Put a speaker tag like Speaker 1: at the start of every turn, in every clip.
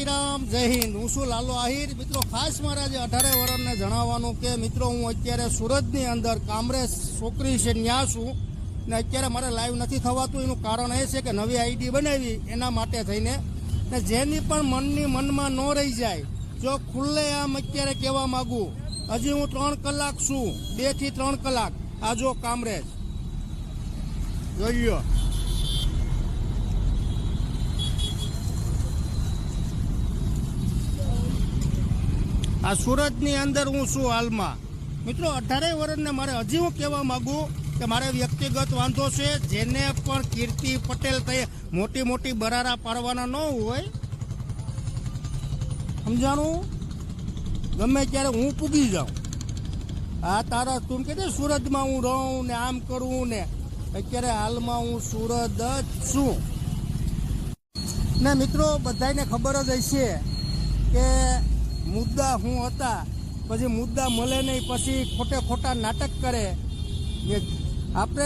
Speaker 1: શ્રી રામ, જય હિન્દ। હું છું લાલો આહિર। મિત્રો ખાસ મારા જે 18 વર્ષને જણાવવાનું કે મિત્રો હું અત્યારે સુરતની અંદર કામરેજ છોકરી છે ત્યાં છું ને અત્યારે મારે લાઈવ નથી થવાતું। એનું કારણ એ છે કે નવી આઈડી બનાવી એના માટે થઈને ને જેની પણ મનમાં ન રહી જાય, જો ખુલ્લે આમ અત્યારે કહેવા માગું, હજી હું 3 કલાક છું, 2 થી 3 કલાક। આ જો કામરેજ જોઈ લો, આ સુરતની અંદર હું છું હાલમાં। મિત્રો 18 વર્ષને મારે હજી હું કહેવા માગું કે મારે વ્યક્તિગત વાંધો છે, જેને પણ કીર્તિ પટેલ થઈ મોટી મોટી બરારા પાડવાના ન હોય, સમજાણું? ગમે ત્યારે હું પૂગી જાઉં। આ તારા તું કે સુરતમાં હું રહું ને આમ કરું ને, અત્યારે હાલમાં હું સુરત જ છું ને મિત્રો બધાને ખબર જ હશે કે મુદ્દા શું હતા, પછી મુદ્દા મળે નહીં, પછી ખોટા નાટક કરે। આપણે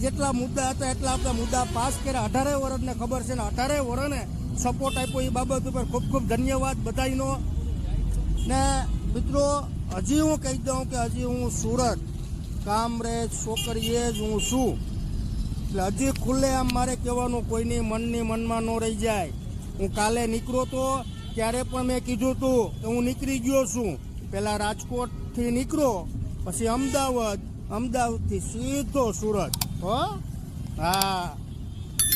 Speaker 1: જેટલા મુદ્દા હતા એટલા આપણે મુદ્દા પાસ કર્યા। 18 વર્ષને ખબર છે ને 18 વર્ષને સપોર્ટ આપ્યો, એ બાબત ઉપર ખૂબ ખૂબ ધન્યવાદ બધાનો। ને મિત્રો હજી હું કહી દઉં કે હજી હું સુરત કામરેજ છોકરીએ જ હું છું, એટલે હજી ખુલ્લે આમ મારે કહેવાનું કોઈની મનમાં ન રહી જાય। હું કાલે નીકળ્યો તો ત્યારે પણ મેં કીધું હતું કે હું નીકળી ગયો છું। પહેલાં રાજકોટથી નીકળ્યો, પછી અમદાવાદથી સીધો સુરત। હો, હા,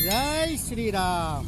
Speaker 1: જય શ્રી રામ।